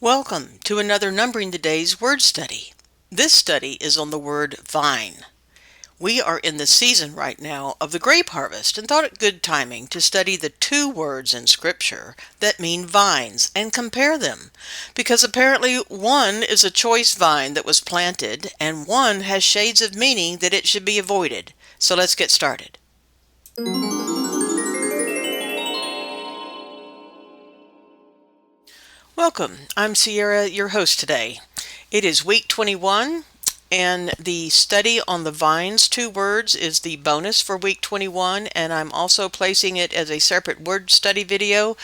Welcome to another Numbering the Days word study. This study is on the word vine. We are in the season right now of the grape harvest and thought it good timing to study the two words in Scripture that mean vines and compare them, because apparently one is a choice vine that was planted and one has shades of meaning that it should be avoided. So let's get started. Welcome. I'm Sierra, your host today. It is week 21, and the study on the vines, two words, is the bonus for week 21, and I'm also placing it as a separate word study video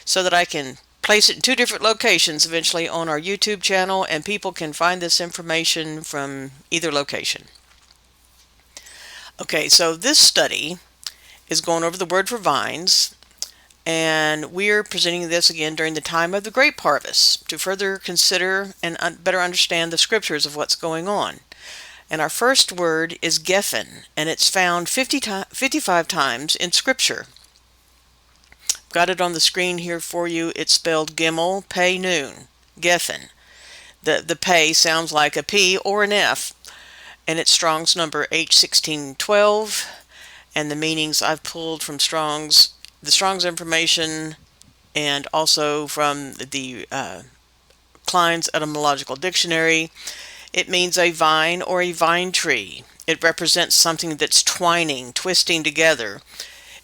so that I can place it in two different locations eventually on our YouTube channel, and people can find this information from either location. Okay, so this study is going over the word for vines. And we're presenting this again during the time of the grape harvest to further consider and better understand the scriptures of what's going on. And our first word is geffen, and it's found 55 times in scripture. Got it on the screen here for you. It's spelled gimel, pei, nun, geffen. The pei sounds like a P or an F, and it's Strong's number H1612, and the meanings I've pulled from the Strong's information, and also from the Klein's Etymological Dictionary. It means a vine or a vine tree. It represents something that's twisting together.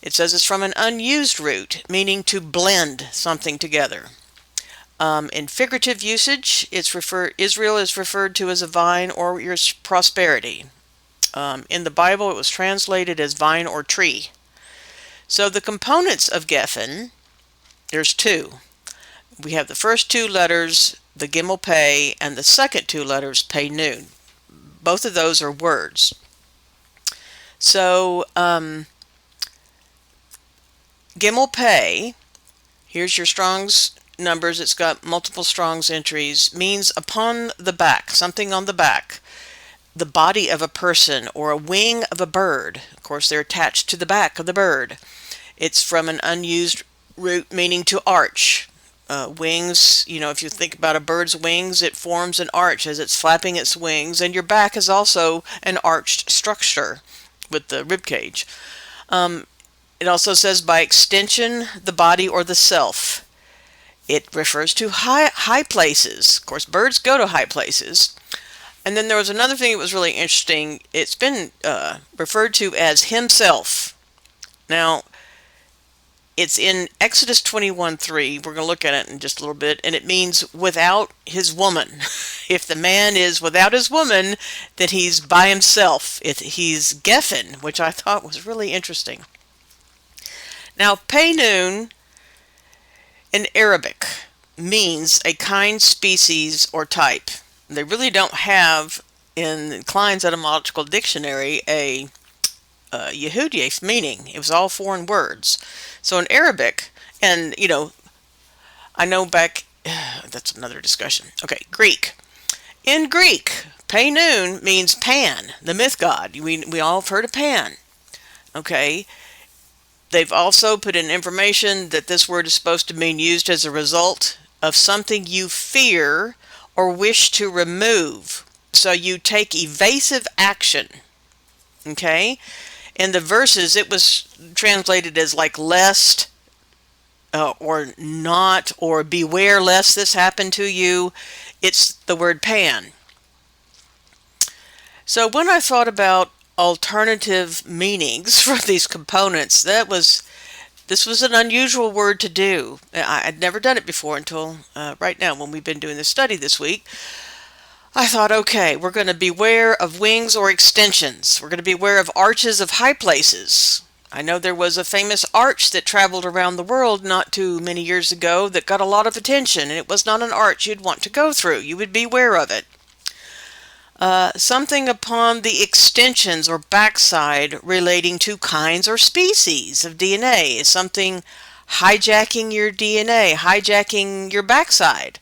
It says it's from an unused root, meaning to blend something together. In figurative usage, Israel is referred to as a vine or your prosperity. In the Bible, it was translated as vine or tree. So the components of geffen, there's two. We have the first two letters, the gimel pei, and the second two letters, pei nun. Both of those are words. So gimel pei, here's your Strong's numbers. It's got multiple Strong's entries, means upon the back, something on the back. The body of a person or a wing of a bird. Of course, they're attached to the back of the bird. It's from an unused root meaning to arch. Wings, if you think about a bird's wings, it forms an arch as it's flapping its wings, and your back is also an arched structure with the rib cage. It also says by extension, the body or the self. It refers to high places. Of course, birds go to high places. And then there was another thing that was really interesting. It's been referred to as himself. Now, it's in Exodus 21:3. We're going to look at it in just a little bit. And it means without his woman. If the man is without his woman, then he's by himself. He's geffen, which I thought was really interesting. Now, pei nun in Arabic means a kind, species, or type. They really don't have, in Klein's Etymological Dictionary, a Yahudyath meaning. It was all foreign words. So in Arabic, and, I know that's another discussion. Okay, Greek. In Greek, pei nun means Pan, the myth god. We all have heard of Pan. Okay. They've also put in information that this word is supposed to mean used as a result of something you fear or wish to remove. So you take evasive action. Okay? In the verses, it was translated as like lest or not, or beware lest this happen to you. It's the word pan. So when I thought about alternative meanings for these components, this was an unusual word to do. I'd never done it before until right now when we've been doing this study this week. I thought, okay, we're going to beware of wings or extensions. We're going to beware of arches of high places. I know there was a famous arch that traveled around the world not too many years ago that got a lot of attention, and it was not an arch you'd want to go through. You would beware of it. Something upon the extensions or backside relating to kinds or species of DNA. Something hijacking your DNA, hijacking your backside.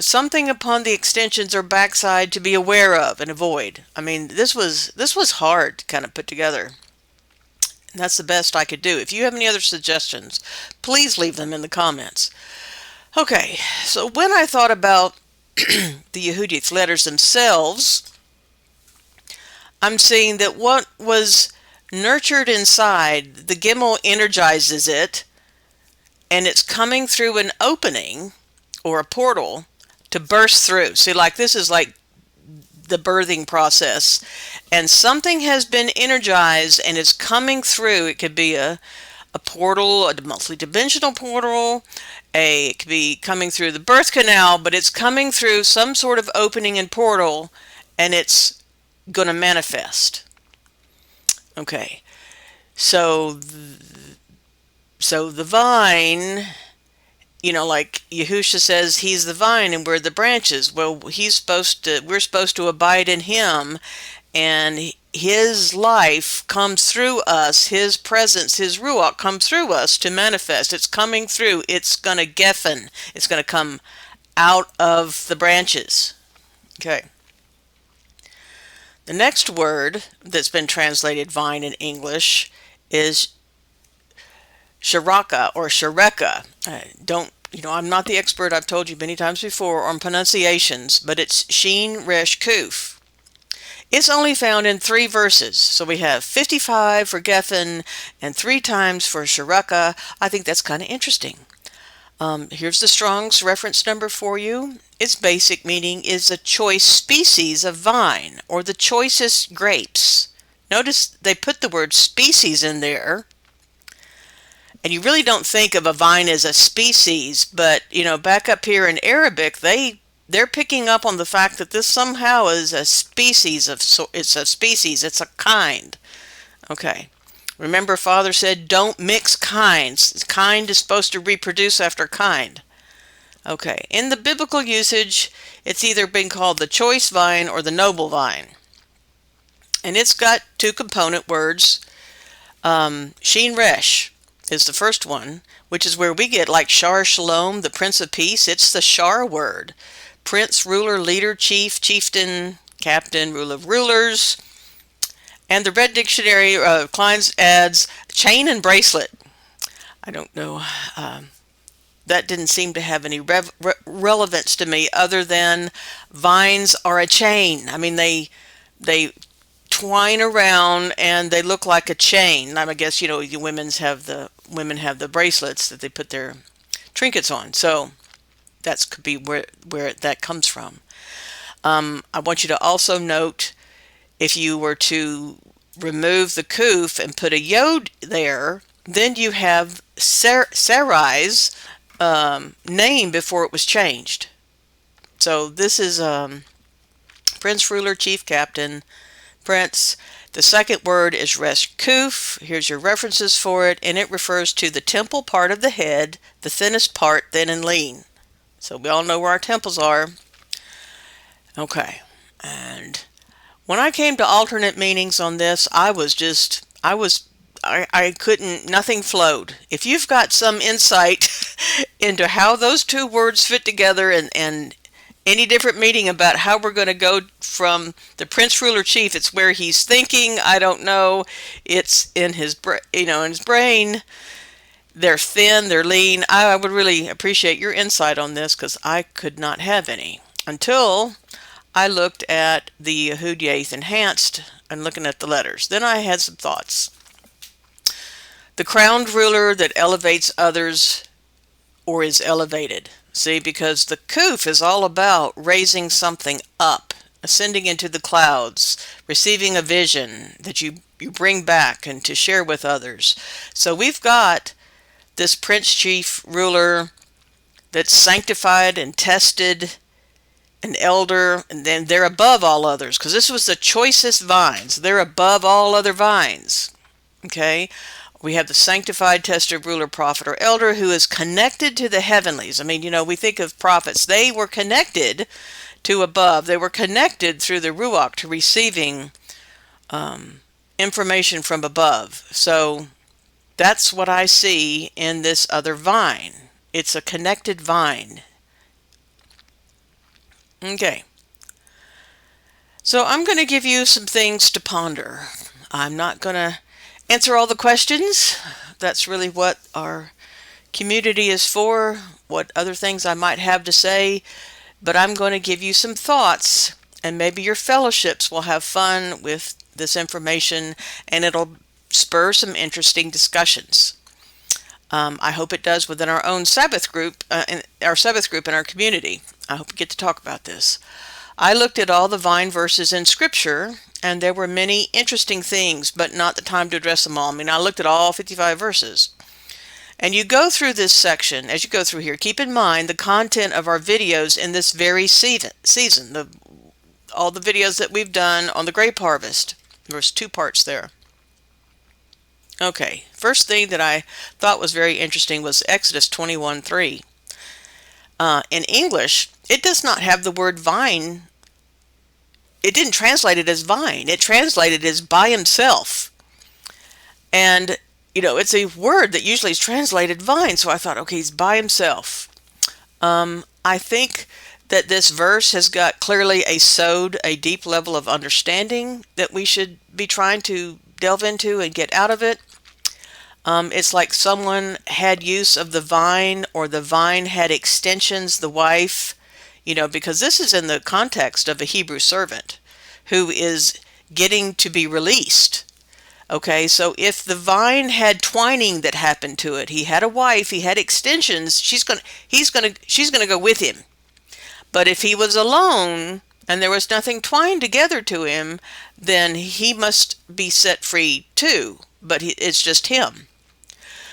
Something upon the extensions or backside to be aware of and avoid. I mean, this was hard to kind of put together. And that's the best I could do. If you have any other suggestions, please leave them in the comments. Okay, so when I thought about the Yahudyath letters themselves, I'm seeing that what was nurtured inside, the Gimel energizes it, and it's coming through an opening or a portal to burst through. See, like this is like the birthing process, and something has been energized and is coming through. It could be a portal, a multi-dimensional portal. It could be coming through the birth canal, but it's coming through some sort of opening and portal, and it's going to manifest. Okay, so the vine, like Yahusha says, he's the vine and we're the branches. Well, we're supposed to abide in him, and his life comes through us, his presence, his ruach comes through us to manifest. It's coming through. It's going to geffen. It's going to come out of the branches. Okay. The next word that's been translated vine in English is sharaka or shareka. I'm not the expert, I've told you many times before, on pronunciations, but it's Shin Resh Kuf. It's only found in 3 verses, so we have 55 for geffen and 3 times for shareka. I think that's kind of interesting. Here's the Strong's reference number for you. Its basic meaning is a choice species of vine, or the choicest grapes. Notice they put the word species in there. And you really don't think of a vine as a species, but, back up here in Arabic, they're picking up on the fact that this somehow is a species it's a kind. Okay. Remember, Father said, don't mix kinds. Kind is supposed to reproduce after kind. Okay. In the biblical usage, it's either been called the choice vine or the noble vine. And it's got 2 component words. Shin Resh is the first one, which is where we get like Shar Shalom, the Prince of Peace. It's the Shar word. Prince, ruler, leader, chief, chieftain, captain, ruler of rulers. And the Red Dictionary, Klein's adds chain and bracelet. I don't know. That didn't seem to have any relevance to me other than vines are a chain. I mean, they twine around and they look like a chain. I guess, women have the bracelets that they put their trinkets on. So that could be where that comes from. I want you to also note, if you were to remove the kuf and put a yod there, then you have Sarai's name before it was changed. So this is Prince, ruler, chief, captain, prince. The second word is resh kuf. Here's your references for it, and it refers to the temple part of the head, the thinnest part, thin and lean. So we all know where our temples are. Okay, and when I came to alternate meanings on this, I couldn't, nothing flowed. If you've got some insight into how those 2 words fit together and any different meaning about how we're going to go from the Prince, ruler, chief, it's where he's thinking, I don't know, it's in his brain. They're thin, they're lean. I would really appreciate your insight on this, because I could not have any until I looked at the Yahudyath Enhanced and looking at the letters. Then I had some thoughts. The crowned ruler that elevates others or is elevated. See, because the kuf is all about raising something up, ascending into the clouds, receiving a vision that you bring back and to share with others. So we've got this prince, chief, ruler that's sanctified and tested, an elder, and then they're above all others, because this was the choicest vines. They're above all other vines. Okay? We have the sanctified, tested ruler, prophet, or elder who is connected to the heavenlies. I mean, we think of prophets. They were connected to above. They were connected through the ruach to receiving information from above. So that's what I see in this other vine. It's a connected vine. Okay. So I'm going to give you some things to ponder. I'm not going to answer all the questions. That's really what our community is for. what other things I might have to say, but I'm going to give you some thoughts, and maybe your fellowships will have fun with this information, and it'll spur some interesting discussions. I hope it does within our own Sabbath group, in our community. I hope we get to talk about this. I looked at all the vine verses in Scripture, and there were many interesting things, but not the time to address them all. I mean, I looked at all 55 verses. And you go through this section, as you go through here, keep in mind the content of our videos in this very season, all the videos that we've done on the grape harvest. There's 2 parts there. Okay, first thing that I thought was very interesting was Exodus 21:3. In English, it does not have the word vine. It didn't translate it as vine. It translated it as by himself. And, it's a word that usually is translated vine. So I thought, okay, he's by himself. I think that this verse has got clearly a deep level of understanding that we should be trying to delve into and get out of it. It's like someone had use of the vine, or the vine had extensions, the wife, because this is in the context of a Hebrew servant who is getting to be released. Okay, so if the vine had twining that happened to it, he had a wife, he had extensions, she's gonna go with him. But if he was alone and there was nothing twined together to him, then he must be set free too, but it's just him.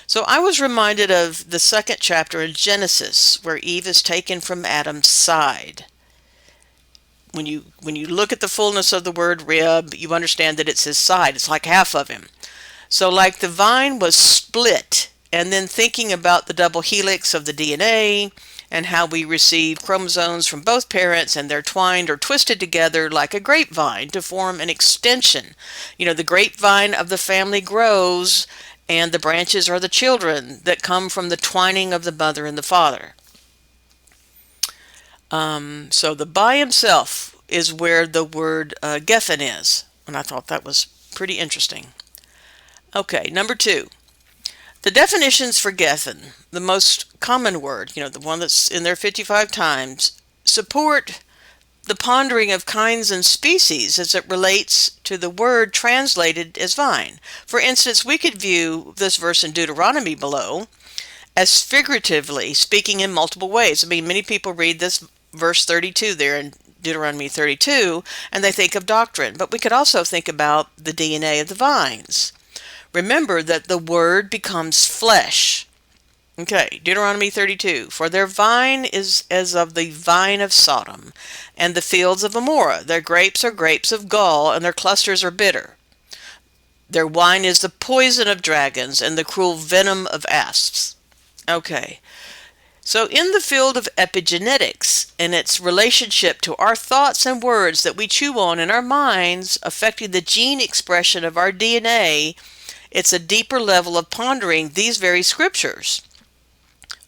So I was reminded of the 2nd chapter in Genesis, where Eve is taken from Adam's side. When you look at the fullness of the word rib, you understand that it's his side. It's like half of him. So like the vine was split, and then thinking about the double helix of the DNA, and how we receive chromosomes from both parents, and they're twined or twisted together like a grapevine to form an extension. The grapevine of the family grows, and the branches are the children that come from the twining of the mother and the father. So the by himself is where the word Gethin is, and I thought that was pretty interesting. Okay, number 2. The definitions for Gethin, the most common word, the one that's in there 55 times, support the pondering of kinds and species as it relates to the word translated as vine. For instance, we could view this verse in Deuteronomy below as figuratively speaking in multiple ways. I mean, many people read this verse 32 there in Deuteronomy 32, and they think of doctrine, but we could also think about the DNA of the vines. Remember that the word becomes flesh. Okay, Deuteronomy 32. For their vine is as of the vine of Sodom, and the fields of Amorah. Their grapes are grapes of gall, and their clusters are bitter. Their wine is the poison of dragons, and the cruel venom of asps. Okay, so in the field of epigenetics, and its relationship to our thoughts and words that we chew on in our minds, affecting the gene expression of our DNA, it's a deeper level of pondering these very scriptures.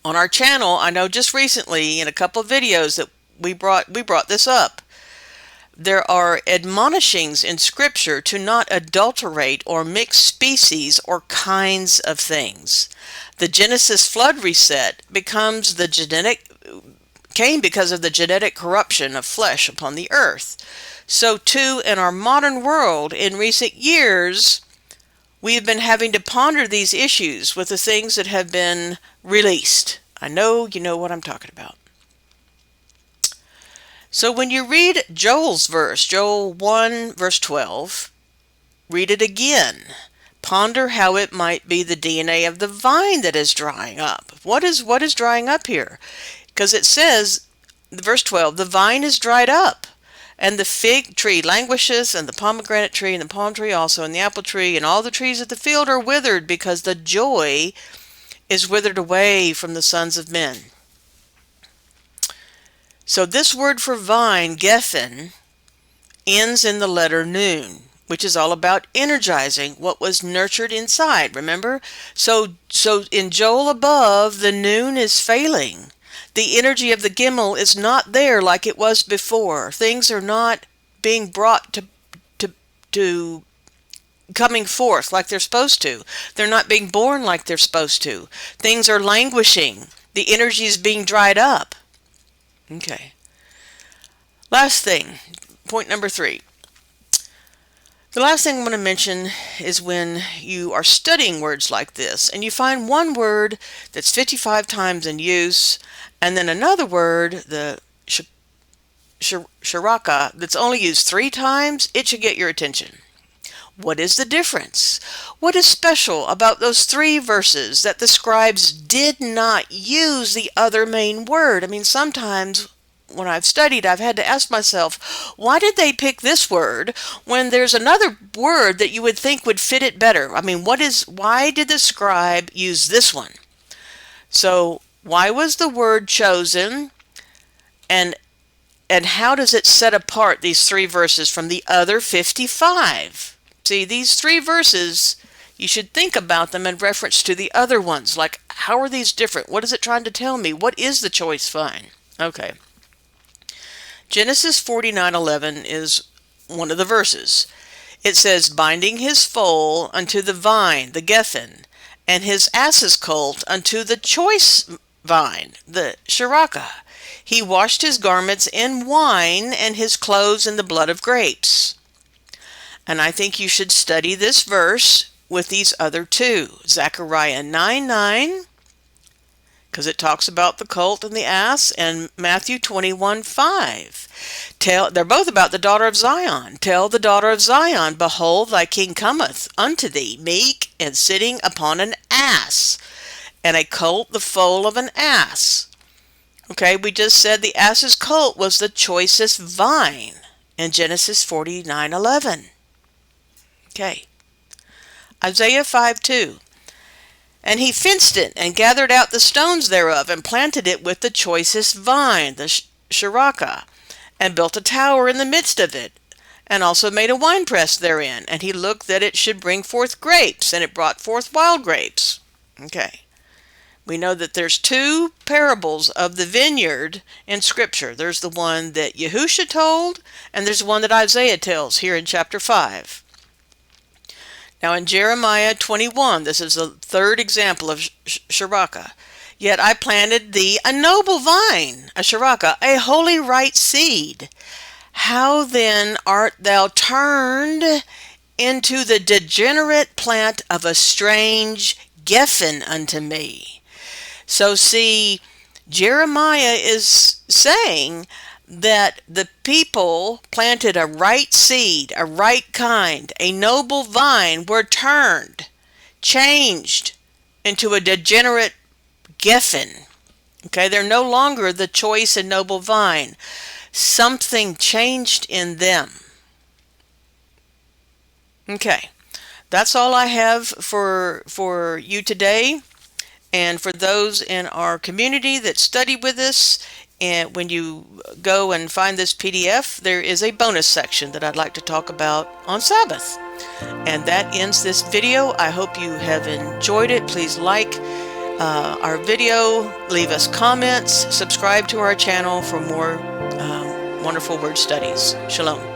On our channel, I know just recently in a couple of videos that we brought this up. There are admonishings in Scripture to not adulterate or mix species or kinds of things. The Genesis flood reset came because of the genetic corruption of flesh upon the earth. So too in our modern world in recent years, we have been having to ponder these issues with the things that have been released. I know you know what I'm talking about. So when you read Joel's verse, Joel 1 verse 12, read it again. Ponder how it might be the DNA of the vine that is drying up. What is drying up here? Because it says, verse 12, the vine is dried up, and the fig tree languisheth, and the pomegranate tree, and the palm tree also, and the apple tree, and all the trees of the field are withered, because the joy is withered away from the sons of men. So this word for vine, Gethin, ends in the letter Nun, which is all about energizing what was nurtured inside, remember? So in Joel above, the Nun is failing. The energy of the Gimel is not there like it was before. Things are not being brought to coming forth like they're supposed to. They're not being born like they're supposed to. Things are languishing. The energy is being dried up. Okay. Last thing, point number 3. The last thing I want to mention is when you are studying words like this and you find one word that's 55 times in use and then another word, the sharaka, that's only used 3 times, it should get your attention. What is the difference? What is special about those 3 verses that the scribes did not use the other main word? I mean, sometimes when I've studied, I've had to ask myself, why did they pick this word when there's another word that you would think would fit it better? I mean, why did the scribe use this one? So, why was the word chosen? And how does it set apart these 3 verses from the other 55? See, these 3 verses, you should think about them in reference to the other ones. Like, how are these different? What is it trying to tell me? What is the choice vine? Okay. Genesis 49:11 is one of the verses. It says, binding his foal unto the vine, the Gethin, and his ass's colt unto the choice vine, the Sharaka. He washed his garments in wine and his clothes in the blood of grapes. And I think you should study this verse with these other 2. Zechariah 9:9, because it talks about the colt and the ass, and Matthew 21:5. They're both about the daughter of Zion. Tell the daughter of Zion, behold, thy king cometh unto thee, meek and sitting upon an ass, and a colt the foal of an ass. Okay, we just said the ass's colt was the choicest vine in Genesis 49:11. Okay. Isaiah 5:2. And he fenced it and gathered out the stones thereof and planted it with the choicest vine, the Sharaka, and built a tower in the midst of it, and also made a winepress therein. And he looked that it should bring forth grapes, and it brought forth wild grapes. Okay. We know that there's 2 parables of the vineyard in Scripture. There's the one that Yahusha told, and there's one that Isaiah tells here in chapter 5. Now in Jeremiah 21, this is the 3rd example of Sharaka. Yet I planted thee a noble vine, a Sharaka, a holy right seed. How then art thou turned into the degenerate plant of a strange Geffen unto me? So see, Jeremiah is saying that the people planted a right seed, a right kind, a noble vine, were turned, changed into a degenerate Geffen. Okay, they're no longer the choice and noble vine. Something changed in them. Okay, that's all I have for you today. And for those in our community that study with us, and when you go and find this PDF, there is a bonus section that I'd like to talk about on Sabbath. And that ends this video. I hope you have enjoyed it. Please like our video, leave us comments, subscribe to our channel for more wonderful word studies. Shalom.